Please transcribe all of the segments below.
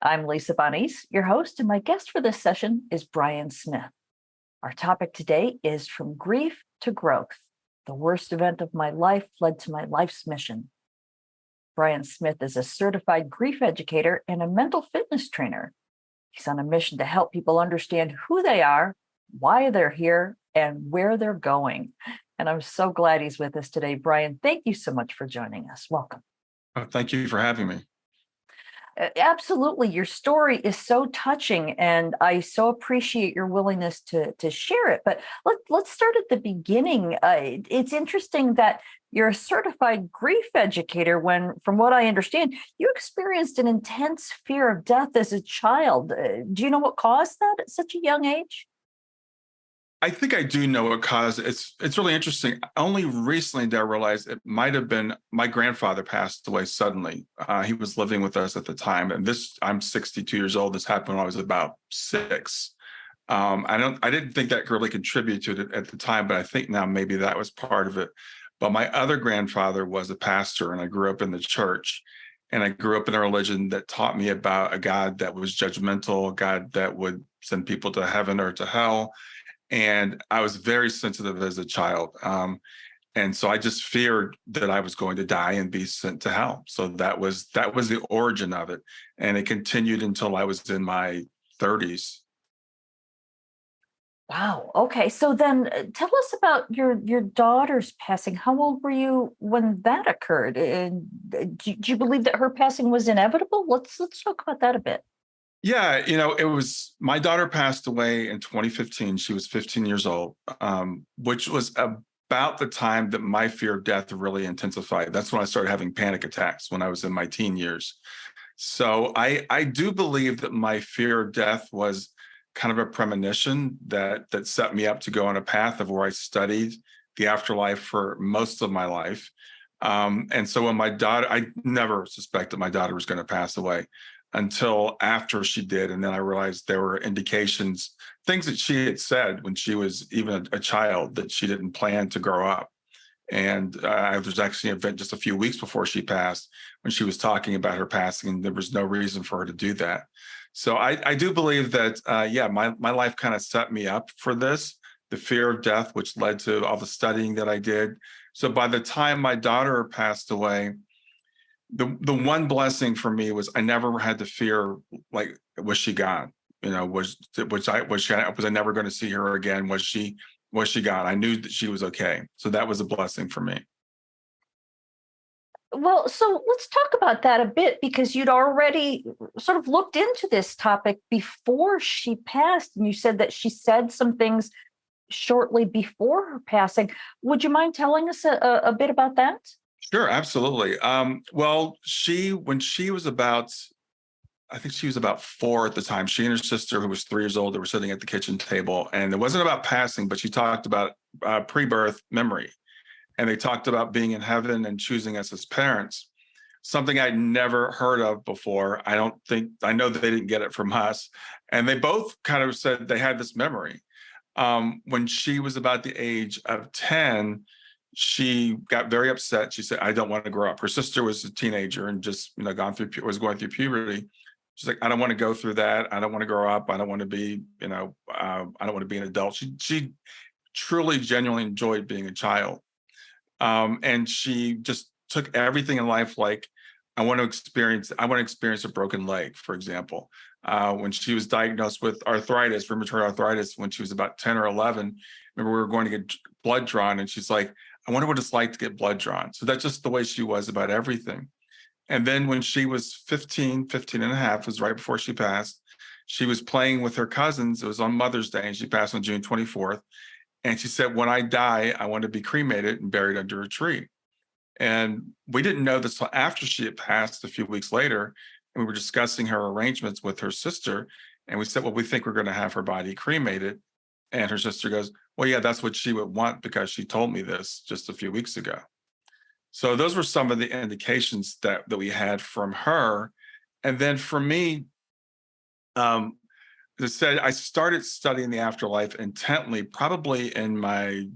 I'm Lisa Bonnies, your host, and my guest for this session is Brian Smith. Our topic today is From Grief to Growth. The worst event of my life led to my life's mission. Brian Smith is a certified grief educator and a mental fitness trainer. He's on a mission to help people understand who they are, why they're here, and where they're going. And I'm so glad he's with us today. Brian, thank you so much for joining us. Welcome. Thank you for having me. Absolutely. Your story is so touching, and I so appreciate your willingness to share it. But let's start at the beginning. It's interesting that you're a certified grief educator when, from what I understand, you experienced an intense fear of death as a child. Do you know what caused that at such a young age? I think I do know what caused it. It's really interesting. Only recently did I realize it might have been my grandfather passed away suddenly. He was living with us at the time, and I'm 62 years old. This happened when I was about 6. I didn't think that really contributed to it at the time, but I think now maybe that was part of it. But my other grandfather was a pastor, and I grew up in the church, and I grew up in a religion that taught me about a God that was judgmental, a God that would send people to heaven or to hell. And I was very sensitive as a child. And so I just feared that I was going to die and be sent to hell. So that was the origin of it. And it continued until I was in my 30s. Wow. Okay. So then tell us about your daughter's passing. How old were you when that occurred? And do you believe that her passing was inevitable? Let's talk about that a bit. Yeah, it was my daughter passed away in 2015. She was 15 years old, which was about the time that my fear of death really intensified. That's when I started having panic attacks when I was in my teen years. So I do believe that my fear of death was kind of a premonition that set me up to go on a path of where I studied the afterlife for most of my life. And so when I never suspected my daughter was going to pass away until after she did. And then I realized there were indications, things that she had said when she was even a child, that she didn't plan to grow up. And there's actually an event just a few weeks before she passed when she was talking about her passing, and there was no reason for her to do that. So I do believe that, my life kind of set me up for this, the fear of death, which led to all the studying that I did. So by the time my daughter passed away, the one blessing for me was I never had to fear, like, was she gone? Was I never going to see her again? Was she gone? I knew that she was okay. So that was a blessing for me. Well, so let's talk about that a bit because you'd already sort of looked into this topic before she passed, and you said that she said some things shortly before her passing. Would you mind telling us a bit about that? Sure, absolutely. Well, when she was about, I think she was about 4 at the time. She and her sister, who was 3 years old, they were sitting at the kitchen table, and it wasn't about passing, but she talked about pre-birth memory, and they talked about being in heaven and choosing us as parents. Something I'd never heard of before. I know that they didn't get it from us, and they both kind of said they had this memory. When she was about the age of 10. She got very upset. She said, "I don't want to grow up." Her sister was a teenager and just, was going through puberty. She's like, "I don't want to go through that. I don't want to grow up. I don't want to be, I don't want to be an adult." She truly, genuinely enjoyed being a child. And she just took everything in life like, I want to experience a broken leg, for example. When she was diagnosed with arthritis, rheumatoid arthritis, when she was about 10 or 11, remember we were going to get blood drawn, and she's like, "I wonder what it's like to get blood drawn." So that's just the way she was about everything. And then when she was 15 and a half, was right before she passed, she was playing with her cousins. It was on Mother's Day, and she passed on June 24th. And she said, "When I die, I want to be cremated and buried under a tree." And we didn't know this till after she had passed a few weeks later. And we were discussing her arrangements with her sister. And we said, "Well, we think we're going to have her body cremated." And her sister goes, "Well, yeah, that's what she would want because she told me this just a few weeks ago." So those were some of the indications that we had from her. And then for me, um, as I said, I started studying the afterlife intently, probably in my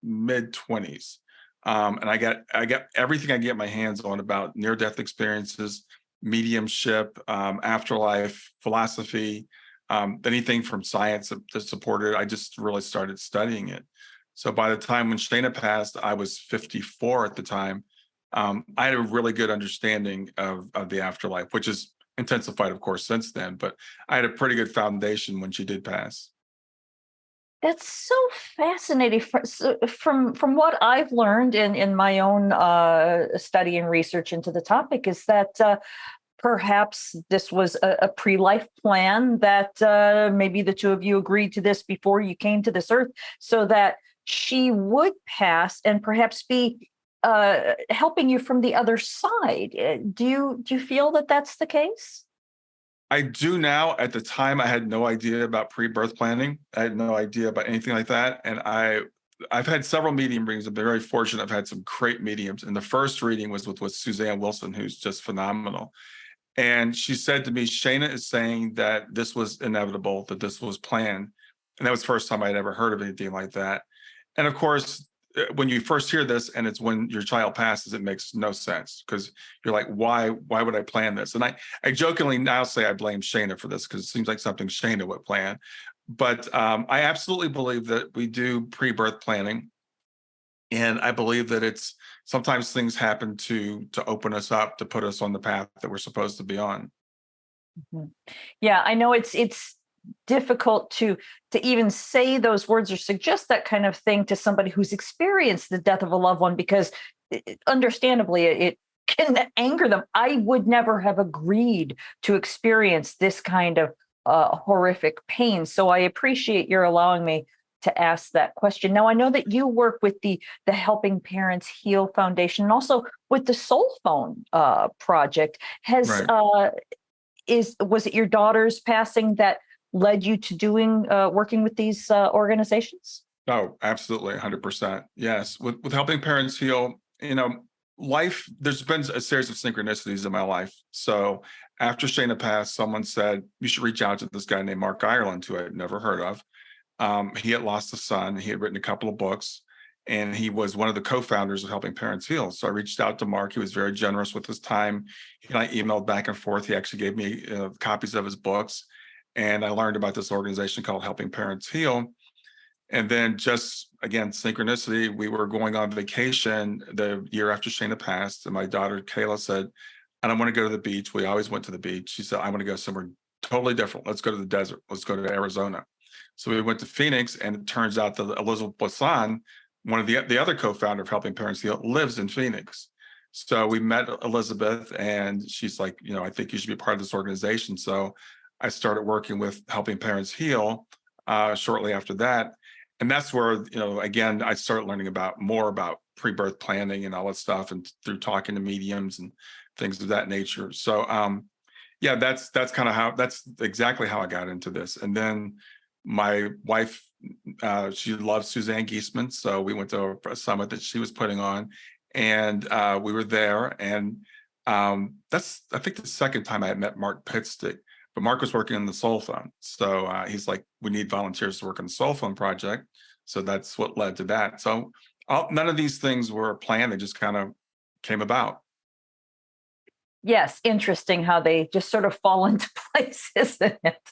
mid 20s. And I got everything I get my hands on about near-death experiences, mediumship, afterlife, philosophy, anything from science that supported it. I just really started studying it. So by the time when Shana passed, I was 54 at the time. I had a really good understanding of the afterlife, which is intensified, of course, since then. But I had a pretty good foundation when she did pass. That's so fascinating. From what I've learned in my own study and research into the topic is that perhaps this was a pre-life plan that maybe the two of you agreed to this before you came to this earth, so that she would pass and perhaps be helping you from the other side. Do you feel that that's the case? I do now. At the time, I had no idea about pre-birth planning. I had no idea about anything like that. And I've had several medium readings. I've been very fortunate. I've had some great mediums. And the first reading was with Suzanne Wilson, who's just phenomenal. And she said to me, Shana is saying that this was inevitable, that this was planned. And that was the first time I'd ever heard of anything like that. And of course, when you first hear this and it's when your child passes, it makes no sense because you're like, why would I plan this? And I jokingly now say I blame Shana for this because it seems like something Shana would plan. But I absolutely believe that we do pre-birth planning. And I believe that it's sometimes things happen to open us up, to put us on the path that we're supposed to be on. Mhm. Yeah, I know it's difficult to even say those words or suggest that kind of thing to somebody who's experienced the death of a loved one, because understandably it can anger them. I would never have agreed to experience this kind of horrific pain. So I appreciate your allowing me to ask that question. Now I know that you work with the Helping Parents Heal Foundation and also with the Soul Phone project. Has Right. Was it your daughter's passing that led you to doing working with these organizations? Oh, absolutely, 100%. Yes. With Helping Parents Heal, life, there's been a series of synchronicities in my life. So after Shana passed, someone said, you should reach out to this guy named Mark Ireland, who I had never heard of. He had lost a son. He had written a couple of books, and he was one of the co-founders of Helping Parents Heal. So I reached out to Mark. He was very generous with his time. He and I emailed back and forth. He actually gave me copies of his books, and I learned about this organization called Helping Parents Heal. And then just again, synchronicity, we were going on vacation the year after Shana passed, and my daughter Kayla said, I don't want to go to the beach. We always went to the beach. She said, I want to go somewhere totally different. Let's go to the desert. Let's go to Arizona. So we went to Phoenix, and it turns out that Elizabeth Blasson, one of the other co-founder of Helping Parents Heal, lives in Phoenix. So we met Elizabeth, and she's like, I think you should be part of this organization. So I started working with Helping Parents Heal shortly after that. And that's where, again, I started learning more about pre-birth planning and all that stuff, and through talking to mediums and things of that nature. So yeah, that's exactly how I got into this. And then my wife, she loves Suzanne Giesemann, so we went to a summit that she was putting on, and we were there. And that's, I think, the second time I had met Mark Pitstick. But Mark was working on the Soul Phone, so he's like, we need volunteers to work on the Soul Phone project. So that's what led to that. So none of these things were planned; they just kind of came about. Yes, interesting how they just sort of fall into place, isn't it?